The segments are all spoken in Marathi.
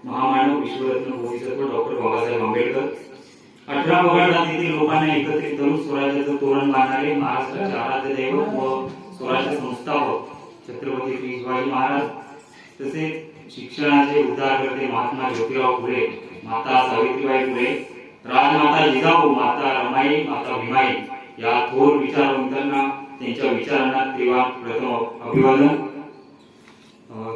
महामानव विश्वरत्न बोधिसत्व डॉक्टर बाबासाहेब आंबेडकर 18 वगळातील लोकांना एकत्रित करून स्वराज्याचं तोरण बांधणारे महाराष्ट्राचे आराध्य दैवत व स्वराज्य संस्थापक छत्रपती श्री शिवाजी महाराज, तसेच शिक्षणाचे उद्धारकर्ते महात्मा ज्योतिराव फुले, माता सावित्रीबाई फुले, राजमाता जिजाऊ, माता रमाई, माता भीमाई या थोर विचारवंतांना त्यांच्या विचारांना तेव्हा प्रथम अभिवादन.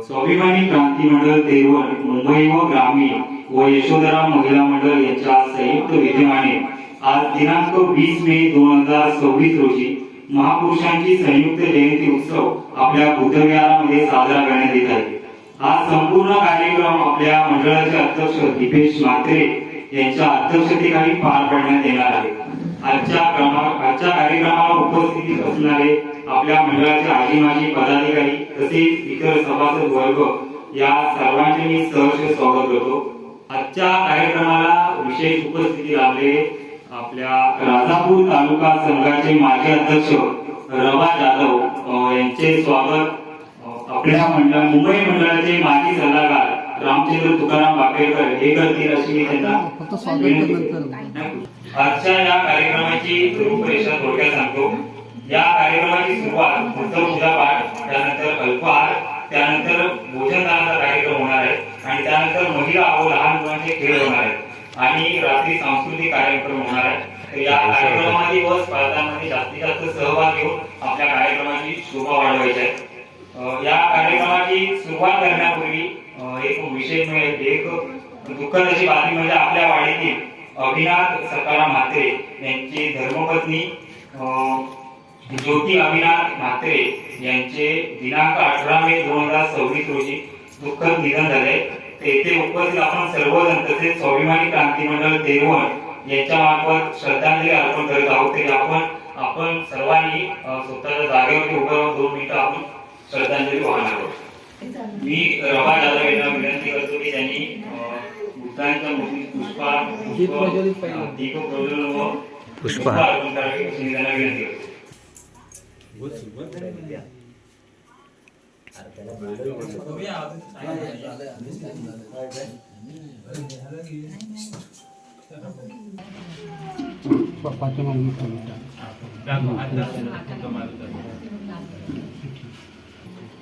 स्वाभिमानी क्रांती मंडळ तेरवण, मुंबई व ग्रामीण व यशोधरा महिला मंडळ यांच्या संयुक्त विद्यमाने आज दिनांक 20 मे 2026 रोजी महापुरुषांची संयुक्त जयंती उत्सव आपल्या बुद्धविहारामध्ये साजरा करण्यात येत आहे. हा संपूर्ण कार्यक्रम आपल्या मंडळाचे अध्यक्ष दीपेश म्हात्रे यांच्या अध्यक्षतेखाली पार पाडण्यात येणार आहे. आजच्या कार्यक्रमाला उपस्थित असणारे आपल्या मंडळाचे आजी माजी पदाधिकारी तसेच इतर सभासद वर्ग या सर्वांचे मी सहर्ष स्वागत करतो. आजच्या कार्यक्रमाला विशेष उपस्थिती लाभलेले आपल्या राजापूर तालुका संघाचे माजी अध्यक्ष रवा जाधव यांचे स्वागत. आपल्या मुंबई मंडळाचे माजी सल्लागार रामचंद्र तुकाराम बापेकर हे करतील अशी मी त्यांना. आजच्या या कार्यक्रमाची रूपरेषा थोडक्यात सांगतो. या कार्यक्रमाची सुरुवात पूजापाठ, त्यानंतर अल्पहार, त्यानंतर भोजनदानाचा कार्यक्रम होणार आहे आणि त्यानंतर महिला व लहान मुलांचे खेळ होणार आहेत आणि रात्री सांस्कृतिक कार्यक्रम होणार आहे. तर या कार्यक्रमामध्ये व स्पर्धांमध्ये जास्तीत जास्त सहभाग घेऊन आपल्या कार्यक्रमाची शोभा वाढवायची आहे. या कार्यक्रमाची सुरुवात करण्यापूर्वी एक विशेष एक दुःखद अशी बातमी म्हणजे आपल्या वाडीतील अभिनाथ सकाराम म्हात्रे यांची धर्मपत्नी ज्योती अभिनाथ म्हात्रे यांचे दिनांक 18 मे 2026 रोजी दुःखद निधन झाले. येथे उपस्थित आपण सर्वजण तसेच स्वाभिमानी क्रांती मंडळ तेरवण यांच्या मार्फत श्रद्धांजली अर्पण करत आहोत. तरी आपण सर्वांनी स्वतःच्या जागेवरती उभं राहून 2 मिनिटं आपण श्रद्धांजली वाहणार आहोत. मी रवा जाधव यांना विनंती करतो की त्यांनी बुद्धांच्या मूर्ती दीप प्रज्वलन व पुष्पहार अर्पण करावे अशी त्यांना विनंती करतो.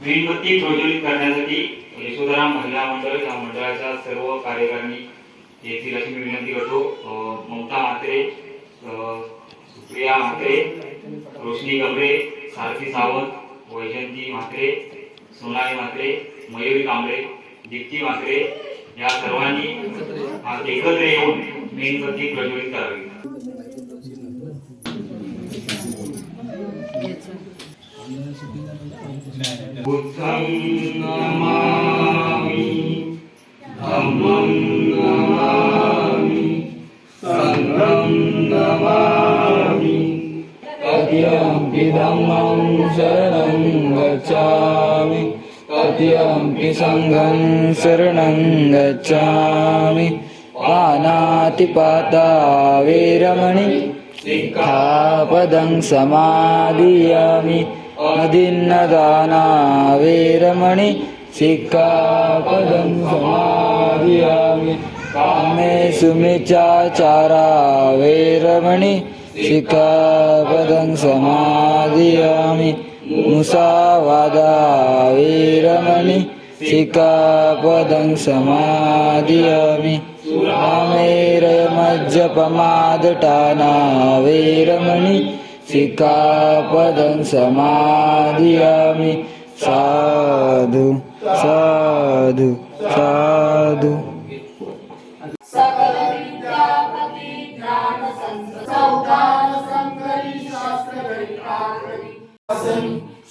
मेणबत्ती प्रज्वलित करण्यासाठी यशोधरा महिला मंडळ या मंडळाच्या सर्व कार्यकारिणी येथील अशी मी विनंती करतो. ममता म्हात्रे, सुप्रिया म्हात्रे, रोशनी गबरे, सारथी सावंत, वैजंती म्हात्रे, सोनाली म्हात्रे, मयुरी कांबळे, दीप्ती म्हात्रे या सर्वांनी एकत्र येऊन मेणबत्ती प्रज्वलित करावी. बुद्धं नमामि, धम्मं नमामि, संघं नमामि, तत्यंपि धम्मं शरणं गच्छामि, तत्यंपि संघं शरणं गच्छामि. पानातिपाता वेरमणि सिक्खापदं समादियामि. अदिन्नदाना वेरमणि सिक्खापदं समादियामि. कामेषु मिच्छाचारा वेरमणि सिक्खापदं समादियामि. मुसावादा वेरमणि सिक्खापदं समादियामि. कामेरमज्जपमादटाना वेरमणि सिक्खापदं समादियामि. साधु साधु साधु. सकल विद्यापति ज्ञान संसार संकरी शास्त्र गणिताकरी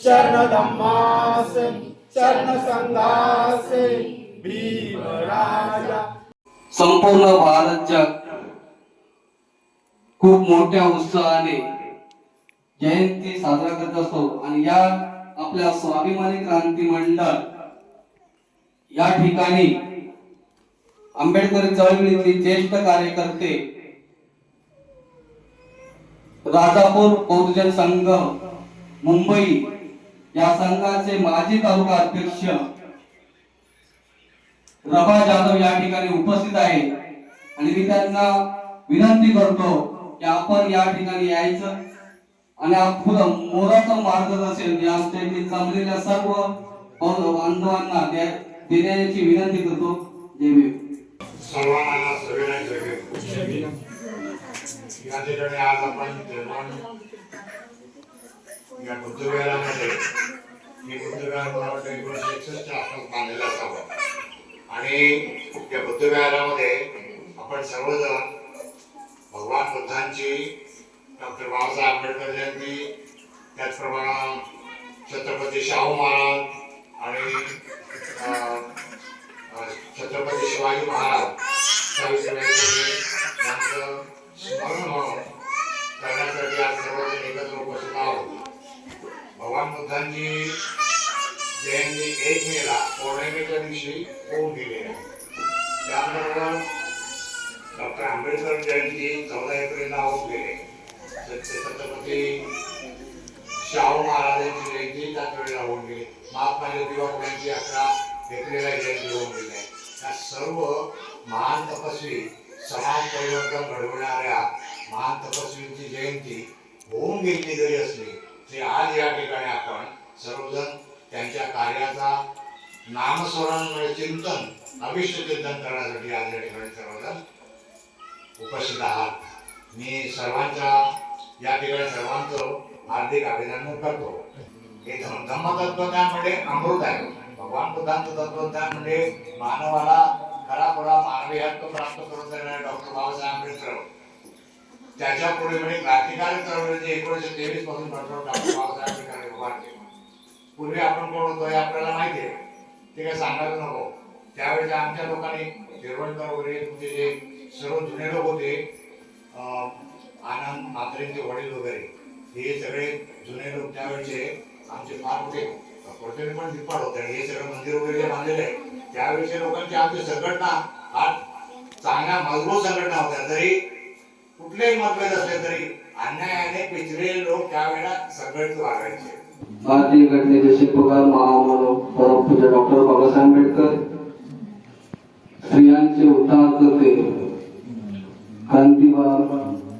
शरण धम्मासनि शरण संघासनि भीमराजा. संपूर्ण भारत जग खूप मोठ्या उत्साहाने जयंती साजरा करत असतो आणि या आपल्या स्वाभिमानी क्रांती मंडळ या ठिकाणी आंबेडकर चळवळीतील ज्येष्ठ कार्यकर्ते राजापूर बहुजन संघ मुंबई या संघाचे माजी तालुका अध्यक्ष रबा जाधव या ठिकाणी उपस्थित आहे आणि मी त्यांना विनंती करतो की आपण या ठिकाणी यायचं आणि पुढं मोलाचं मार्गदर्शन जे आमच्या इथे जमलेल्या सर्व बांधवांना देण्याची विनंती करतो. जय भीम. सर्वांना सगळ्यांना या ठिकाणी आज आपण या बुद्धविहारामध्ये हे बुद्धविहार मला वाटतं 1961च्या आसपास बांधलेलं असावं आणि या बुद्धविहारामध्ये आपण सर्वजण भगवान बुद्धांची, डॉक्टर बाबासाहेब आंबेडकर जयंती, त्याचप्रमाणे छत्रपती शाहू महाराज आणि छत्रपती शिवाजी महाराज सावित्रीबाई फुले यांचं स्मरण म्हणून करण्यासाठी आज सर्वजण एकत्र उपस्थित आहोत. भगवान बुद्धांची जयंती 1 मेला पौर्णिमेच्या दिवशी होऊन गेली आहे. त्याबरोबर डॉक्टर आंबेडकर जयंती 14 एप्रिलला होऊन गेले. छत्रपती शाहू महाराजांची जयंती त्याच वेळेला होऊन गेली. महात्मा ज्योतिबा फुलेंची 11 एप्रिलला जयंती होऊन गेली आहे. या सर्व महान तपस्वी, समाज परिवर्तन घडवणाऱ्या महान तपस्वींची जयंती होऊन गेली जरी असली तरी आज या ठिकाणी आपण सर्वजण त्यांच्या कार्याचा नामस्मरण म्हणजे चिंतन, अभिष्ट चिंतन करण्यासाठी आज या ठिकाणी सर्वजण उपस्थित आहात. मी सर्वांच्या या ठिकाणी सर्वांचं हार्दिक अभिनंदन करतो. हे धम्मतत्वज्ञान म्हणजे अमृत आहे. भगवान बुद्धांचं तत्वज्ञान म्हणजे मानवाला खरा मानवी हक्क प्राप्त करून देणारे डॉक्टर बाबासाहेब आंबेडकर, त्याच्या पुढे म्हणजे क्रांतिकारी चळवळीचे 1923 पासून डॉक्टर बाबासाहेब आंबेडकर उभारले. पूर्वी आपण कोण होतो हे आपल्याला माहिती आहे, ते काय सांगायला नको. त्यावेळेस आमच्या लोकांनी तिरुवनंतर वगैरे तुमचे जे सर्व जुने लोक होते, आनंद म्हात्रेंचे वडील वगैरे, हे सगळे जुने लोक त्यावेळेचे आमचे फार मोठे कोणते पण दिप्पाड होते. हे सगळं मंदिर वगैरे जे बांधलेले आहे त्यावेळेच्या लोकांची आमची संघटना आज चांगल्या मजबूत संघटना होत्या. तरी कुठलेही मतभेद असले तरी अन्यायाने पिछले लोक त्यावेळेला संघटित वागायचे. भारतीय घटनेचे शिल्पकार महामानव परमपूज्य डॉक्टर बाबासाहेब आंबेडकर, स्त्रियांचे उद्धार करते क्रांतिवीर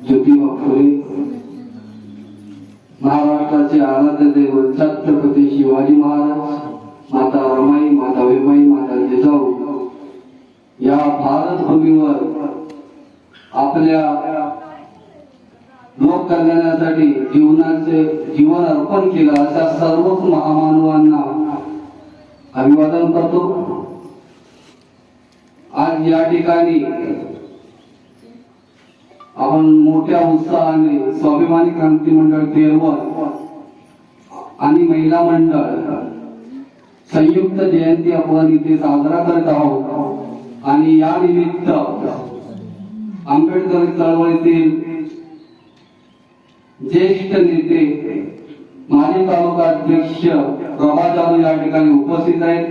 ज्योतिबा फुले, महाराष्ट्राचे आराध्य दैवत छत्रपती शिवाजी महाराज, माता रमाई, माता भीमाई, माता जिजाऊ या भारत भूमीवर आपल्या लोक कल्याणासाठी जीवन अर्पण केलं अशा सर्व महामानवांना अभिवादन करतो. आज या ठिकाणी आपण मोठ्या उत्साहाने स्वाभिमानी क्रांती मंडळ तेरवड आणि महिला मंडळ संयुक्त जयंती आपण इथे साजरा करत आहोत आणि या निमित्त आंबेडकर चळवळीतील ज्येष्ठ नेते, माजी तालुका अध्यक्ष रबा जाधव या ठिकाणी उपस्थित आहेत.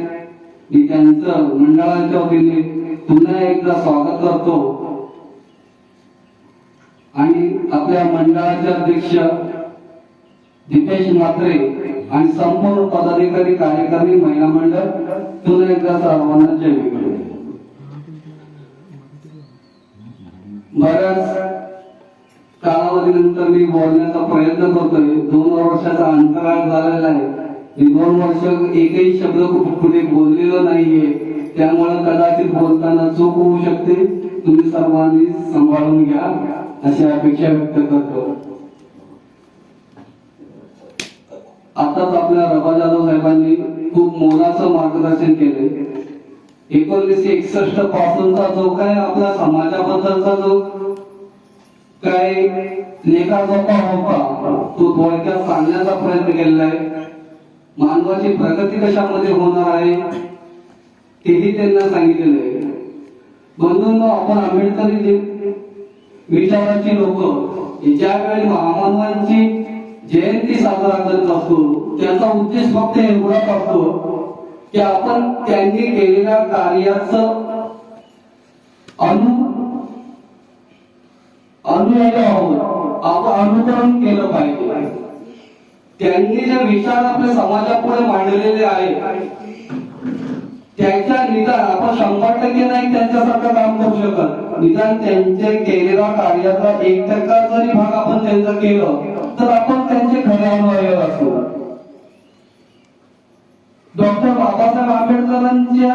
मी त्यांचं मंडळाच्या वतीने पुन्हा एकदा स्वागत करतो आणि आपल्या मंडळाचे अध्यक्ष दीपेश म्हात्रे आणि संपूर्ण पदाधिकारी, कार्यकारिणी, महिला मंडळ पुन्हा एकदा सर्वांना जय भीम. बऱ्याच कालावधीनंतर मी बोलण्याचा प्रयत्न करतोय. 2 वर्षाचा अंतराळ झालेला आहे. मी 2 वर्ष एकही शब्द पुढे बोललेलो नाहीये, त्यामुळे कदाचित बोलताना चूक होऊ शकते. तुम्ही सर्वांनी सांभाळून घ्या अशी अपेक्षा व्यक्त करतो. आताच आपल्या रबा जाधव साहेबांनी खूप मोलाचं मार्गदर्शन केले. 1961 पासूनचा जो काय आपल्या समाजाबद्दलचा जो काय लेखाजोखा होता तो थोडक्यात सांगण्याचा प्रयत्न केलेला आहे. मानवाची प्रगती कशामध्ये होणार आहे तेही त्यांना सांगितलेलं आहे. बंधूंनो, आपण आंबेडकरी विचाराची लोक ज्या वेळी महामानवांची जयंती साजरा करत असतो त्याचा उद्देश फक्त एवढाच असतो की आपण त्यांनी केलेल्या कार्याचं अनुयायी आहोत, आपण अनुकरण केलं पाहिजे. त्यांनी जे विचार आपल्या समाजापुढे मांडलेले आहे त्यांच्या निदान आपण 100% नाही त्यांच्यासारखं काम करू शकत, निदान त्यांचे केलेल्या कार्याचा 1% जरी भाग आपण त्यांचा केलं तर आपण त्यांचे खरे अनुयायी असू. डॉक्टर बाबासाहेब आंबेडकरांच्या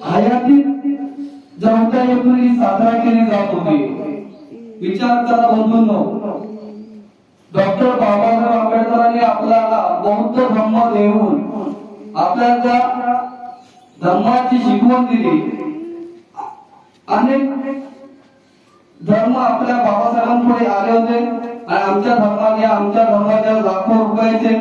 हयातीत 14 एप्रिल साजरा केली जात होती. विचार करा बंधूंनो, डॉक्टर बाबासाहेब आंबेडकरांनी आपल्याला बौद्ध धर्म देऊन आपल्याला धर्माची शिकवण दिली. अनेक धर्म आपल्या बाबासाहेबांपुढे आले होते आणि आमच्या धर्माच्या लाखो रुपयाचे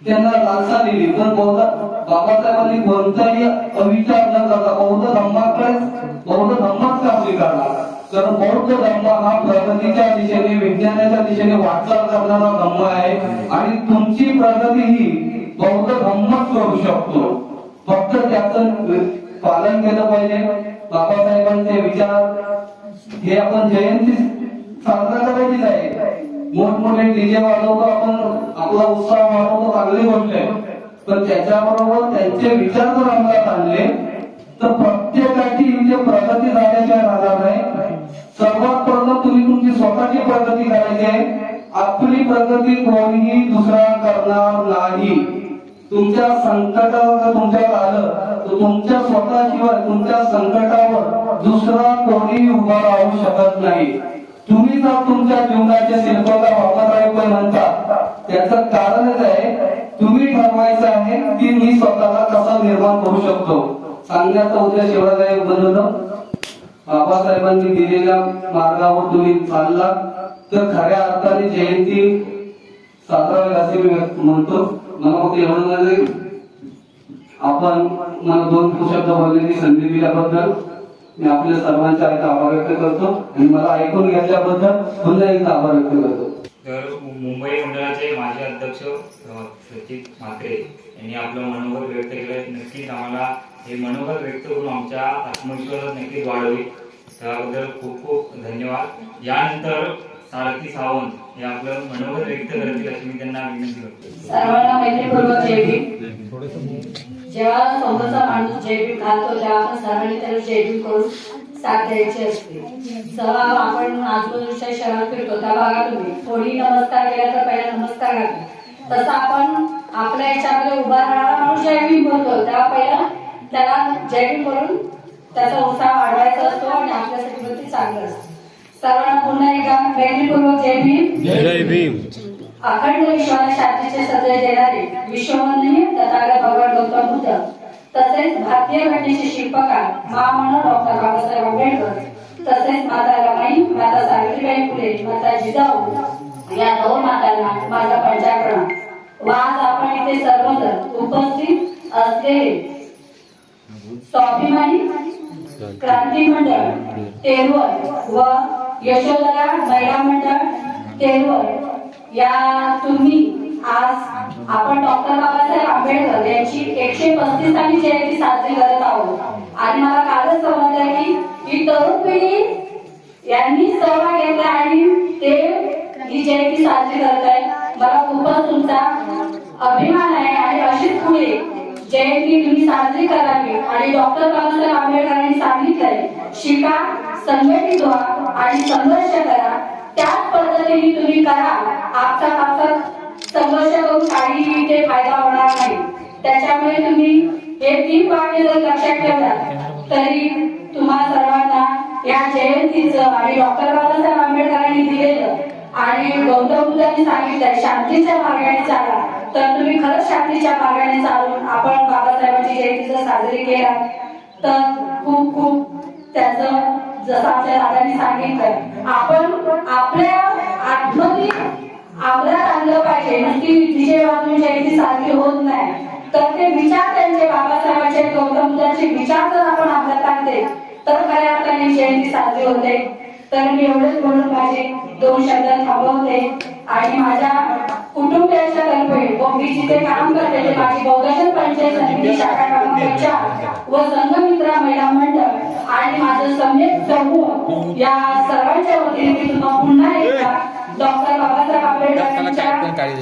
त्यांना लालसा दिली, पण बाबासाहेबांनी कोणताही अविचार न करता बौद्ध धर्मच का स्वीकारला. कारण बौद्ध धर्म हा प्रगतीच्या दिशेने विज्ञानाच्या दिशेने वाटचाल करणारा धर्म आहे आणि तुमची प्रगती ही बौद्ध धर्मच करू शकतो. फक्त त्याचं पालन केलं पाहिजे. बाबासाहेबांचे विचार हे आपण जयंती साजरा करायचीच आहे. मोठमोठे डीजे वाजवतो आपण, आपला उत्साह वाढवतो, चांगली गोष्ट आहे, पण त्याच्याबरोबर त्यांचे विचार जर अंमलात आणले तर प्रत्येकाची इथे प्रगती झाल्याशिवाय राहणार नाही. सर्वात प्रथम तुम्ही तुमची स्वतःची प्रगती करायची आहे. आपली प्रगती कोणीही दुसरा करणार नाही. तुमच्या संकटावर तुमच्यावर आलं तर तुमच्या स्वतःशिवाय तुमच्या संकटावर दुसरा कोणी उभा राहू शकत नाही. तुम्ही जर तुमच्या जीवनाचे शिल्पकार बाबासाहेब म्हणतात त्याचं कारणच आहे तुम्ही ठरवायचं आहे की मी स्वतःला कसा निर्माण करू शकतो. सांगण्याचा उद्देश एवढा आहे बनवलं, बाबासाहेबांनी दिलेल्या मार्गावर तुम्ही चालला तर खऱ्या अर्थाने जयंती साजरा असे मी म्हणतो. मला फक्त एवढं आपण मला 2 शब्द बोलण्याची संधी दिल्याबद्दल मी आपल्या सर्वांचे आभार व्यक्त करतो आणि मला ऐकून घेतल्याबद्दल पुन्हा एकदा आभार व्यक्त करतो. तर मुंबई मंडळाचे माजी अध्यक्ष सचित म्हात्रे यांनी आपलं मनोगत व्यक्त केलं. नक्कीच आम्हाला हे मनोगत व्यक्त करून आमच्या आत्मविश्वासात नक्कीच वाढवी. त्याबद्दल खूप खूप धन्यवाद. यानंतर सारथी सावंत हे आपलं मनोगत व्यक्त करतील अशी मी त्यांना विनंती करतो. सर्वांना मैत्रीपूर्वक जय भीम. जेव्हा समोरचा माणूस जय भीम घालतो तेव्हा आपण सर्वांनी त्याला जय भीम करून साथ द्यायची असते. सहभाग आपण आजूबाजूच्या शहरात फिरतो त्या भागात तुम्ही थोडी नमस्कार केला तर पहिला नमस्कार घालतो. तसं आपण आपल्या याच्यामध्ये उभा राहणारा माणूस जय भीम बोलतो तेव्हा पहिला त्याला जय भीम करून त्याचा उत्साह वाढवायचा असतो आणि आपल्यासाठी पण ते चांगलं असतं. सर्वांना पुन्हा एकदा मैत्रीपूर्वक जय भीम. जय भीम. अखंड विश्वाला शांतीचे सत्य देणारे विश्ववंदनीय तथागत भगवान गौतम बुद्ध तसेच भारतीय घटनेचे शिल्पकार महामानव डॉक्टर बाबासाहेब आंबेडकर तसेच माता रमाई, माता सावित्रीबाई फुले, माता जिजाऊ या 2 मातांना माझा पंचाप्रणाम. व आज आपण इथे सर्वजण उपस्थित असलेले स्वाभिमानी क्रांती मंडळ तेरवड व यशोधरा महिला मंडळ तेरवड या तुम्ही आज आपण डॉक्टर बाबासाहेब आंबेडकर यांची 135वी जयंती साजरी करत आहोत. आणि मला कालच समजलं की तरुण पिढी यांनी सहभाग घेतला आणि ते ही जयंती साजरी करत आहे. मला खूपच तुमचा अभिमान आहे आणि अशीच पुढे जयंती तुम्ही साजरी करावी. आणि डॉक्टर बाबासाहेब आंबेडकरांनी सांगितलंय शिका, संघटित व्हा आणि संघर्ष करा. त्याच पद्धतीने तुम्ही करा. आपसात संघर्ष करून काही ते फायदा होणार नाही. त्याच्यामुळे तुम्ही हे 3 वाक्य जर लक्षात ठेवला तरी तुम्हा सर्वांना या जयंतीचं आणि डॉक्टर बाबासाहेब आंबेडकरांनी दिलेलं आणि गौतम बुद्धांनी सांगितलं शांतीच्या मार्गाने चाला तर तुम्ही खरंच शांतीच्या मार्गाने चालून आपण बाबासाहेबांची जयंती जर साजरी केला तर खूप खूप त्याचं जसं आमच्या दादांनी सांगितलं आपण आपल्या आतमध्ये आग्रहात आणलं पाहिजे. नुसती डीजे वाजवून जयंती साजरी होत नाही तर ते विचार त्यांचे बाबासाहेबांचे गौतम बुद्धांचे विचार जर आपण आपल्यात आणले तर खऱ्या अर्थाने जयंती साजरी होते. तर मी एवढंच बोलून माझे 2 शब्द थांबवते आणि माझ्या कुटुंबियांच्या तर्फे व मी जिथे काम करते माझी बहुजन पंचायत समिती शाखा क्रमांक 4 व संघमित्रा महिला मंडळ आणि माझं सम्यक समूह या सर्वांच्या वतीने मी तुम्हाला पुन्हा एकदा डॉक्टर बाबासाहेब आंबेडकरांच्या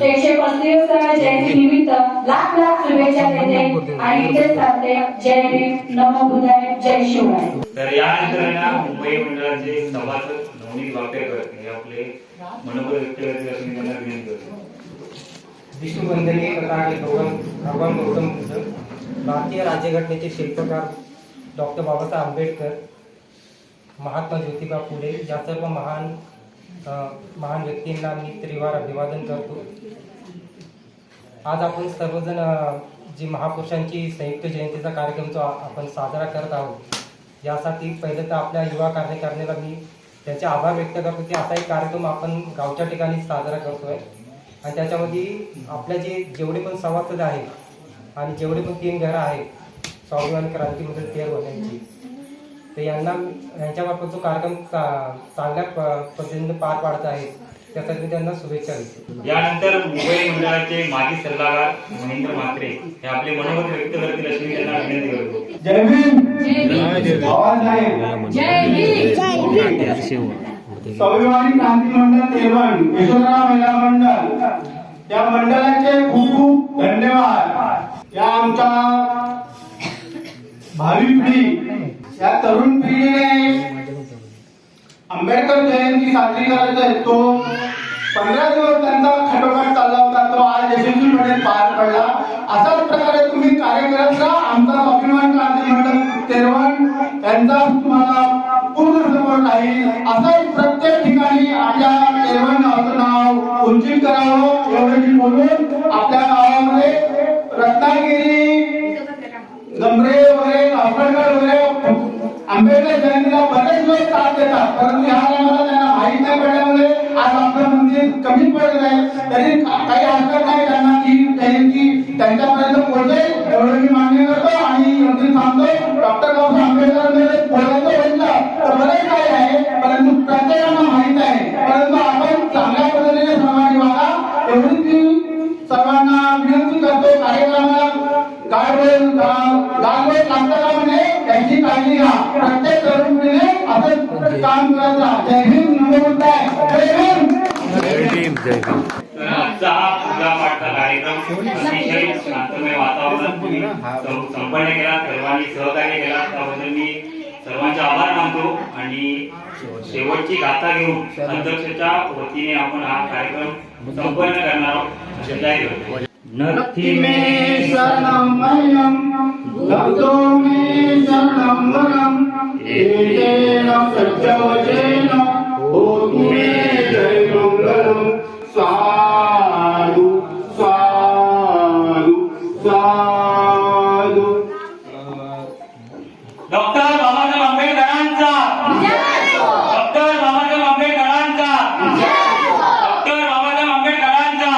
135व्या जयंती निमित्त लाख लाख शुभेच्छा देते आणि इथेच थांबते. जय भीम, नमो बुद्धाय, जय शिवराय. तर यानंतर ना मुंबई मंडळाचे सभासद नवनीत वापेकर हे आपले मनोगत व्यक्त करतील अशी मी त्यांना विनंती करतो. विष्णुवंदनीय तथागत भगवान गौतम बुद्ध, भारतीय राज्यघटनेचे शिल्पकार डॉक्टर बाबासाहेब आंबेडकर, महात्मा ज्योतिबा फुले या सर्व महान व्यक्तींना मी त्रिवार अभिवादन करतो. आज आपण सर्वजण जी महापुरुषांची संयुक्त जयंतीचा कार्यक्रम जो आपण साजरा करत आहोत, यासाठी पहिलं तर आपल्या युवा कार्यकारिणीला मी त्यांचे आभार व्यक्त करतो की असा एक कार्यक्रम आपण गावच्या ठिकाणी साजरा करतोय. आणि त्याच्यामध्ये आपल्या जेवढे पण सभासद आहेत आणि जेवढे पण 3 घरं आहेत स्वाभिमान क्रांतीमध्ये तयार होण्याची, तर यांच्यामार्फत जो कार्यक्रम चांगल्या पद्धतीने पार पाडत आहे त्यासाठी त्यांना शुभेच्छा देतो. यानंतर मुंबई मंडळाचे माजी सल्लागार महेंद्र म्हात्रे हे आपले मनोगत व्यक्त करतील अशी मी त्यांना विनंती करतो. जय भीम. आवाज आहे. जय भीम. स्वाभिमानी क्रांती मंडळ तेलवण, यशोधरा महिला मंडळ या मंडळाचे खूप खूप धन्यवाद. या आमच्या भावी पिढी, या तरुण पिढीने आंबेडकर जयंती साजरी करायचा आहे, तो 15 दिवस त्यांचा खटोखट चालला होता, तो आज यशस्वीपणे पार पडला. अशाच प्रकारे तुम्ही कार्य करत राहा. आमचा स्वाभिमान क्रांती मंडळ तेलवण यांचा तुम्हाला पूर्ण सपोर्ट राहील. असंच प्रत्येक ठिकाणी आपल्या तेलवण नावाचं नाव उंचित करावं एवढं बोलून आपल्या गावामध्ये रत्नागिरी, गमरे वगैरे, आंबेडकर वगैरे आंबेडकर जयंतीला बरेच लोक साथ देतात, परंतु ह्या टायमाला त्यांना माहीत नाही पडल्यामुळे आज आपलं मंदिर कमी पडत आहे. तरी काही हरकत नाही, त्यांना ही जयंती त्यांच्यापर्यंत पोहोचेल एवढं मी मान्य करतो आणि मंदिर थांबतो. डॉक्टर बाबासाहेब आंबेडकर बोलायचं म्हटलं तर बरेच काही आहे, परंतु प्रत्येकांना माहीत आहे. परंतु आपण चांगल्या पद्धतीने सहभागी व्हा एवढीच मी सर्वांना विनंती करतो. कार्यक्रमाला गाडवेल लागतं का म्हणे त्याची काळजी घ्या. प्रत्येक तरुण पिढीने असं काम करत राहा. जय हिंद, नमो बुद्धाय, जय भीम. तर आजचा हा पूजा पाठचा कार्यक्रम अतिशय शांतमय वातावरण तुम्ही संपन्न केला, सर्वांनी सहकार्य केला, त्याबद्दल मी सर्वांचे आभार मानतो. आणि शेवटची गाथा घेऊन अध्यक्षाच्या वतीने आपण हा कार्यक्रम संपन्न करणार आहोत. जय हिंद. नत्थि मे शरणमय्यं, लब्धोमि शरणं वरं, एतेन सत्यवचेन होतु मे जयमङ्गलं. साधु साधु साधु. डॉक्टर बाबासाहेब आंबेडकरांचा, डॉक्टर बाबासाहेब आंबेडकरांचा, डॉक्टर बाबासाहेब आंबेडकरांचा,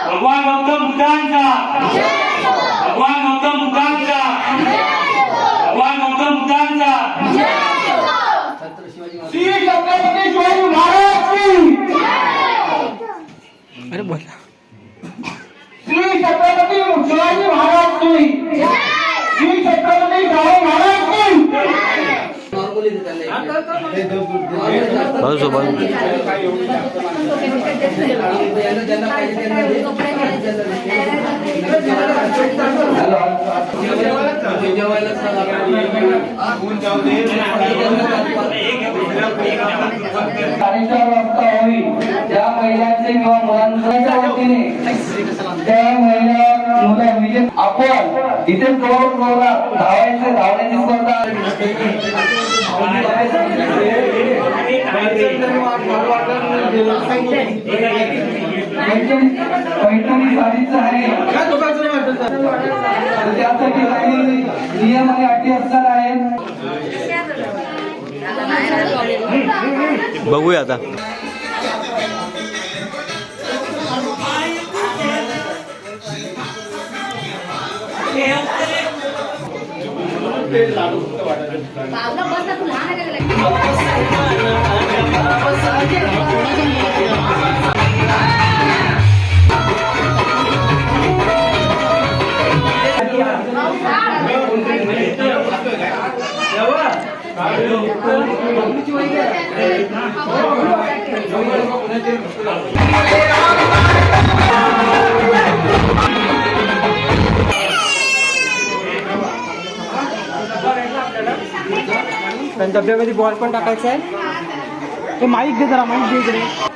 भगवान गौतम बुद्धांचा, भगवान गौतम बुद्धांचा, भगवान गौतम बुद्धांचा. श्री छत्रपती शिवाजी महाराज की. श्री छत्रपती शिवाजी महाराज की. श्री छत्रपती शिवाजी महाराज की. त्या महिलांचे किंवा मुलांच्या वतीने त्या महिला मुलं विजय आपण इथे जवळ धावण्याची स्पर्धा पैठणी साडीचं आहे, त्यासाठी काही नियम आणि अटी असणार आहेत. बघूया आता. पण डब्यामध्ये बॉल पण टाकायचा आहे. माईक दे जरा, माईक दे इकडे.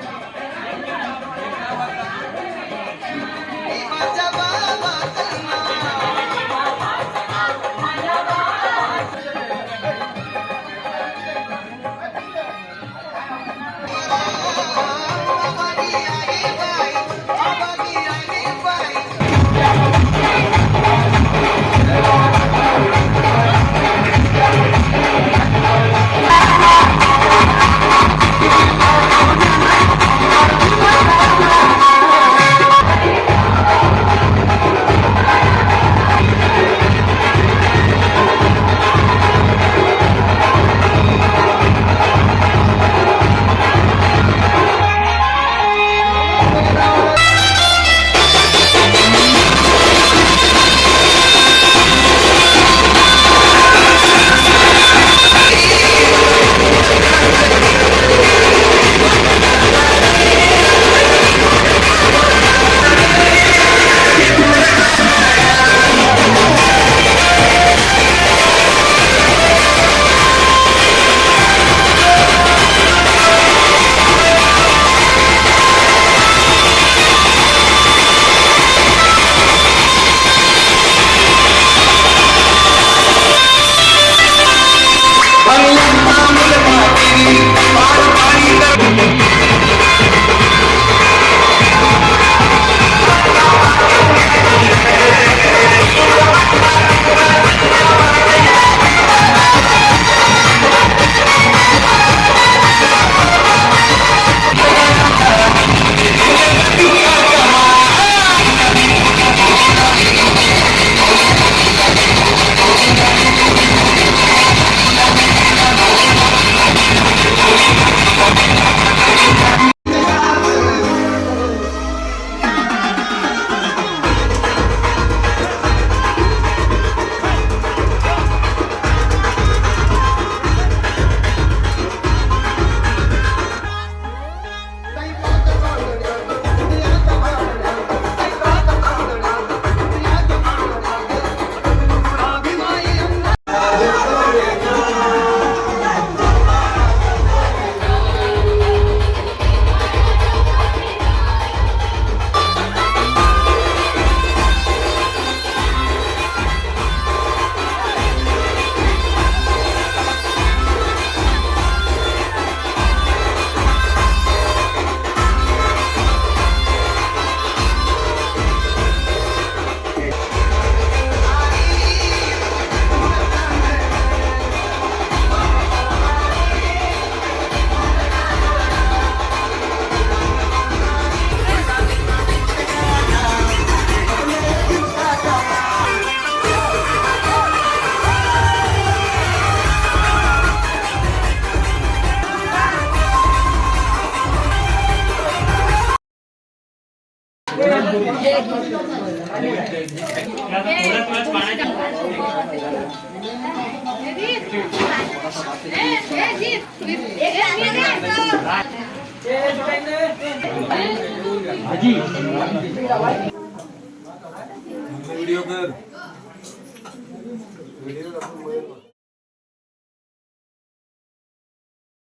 व्हिडिओ कर.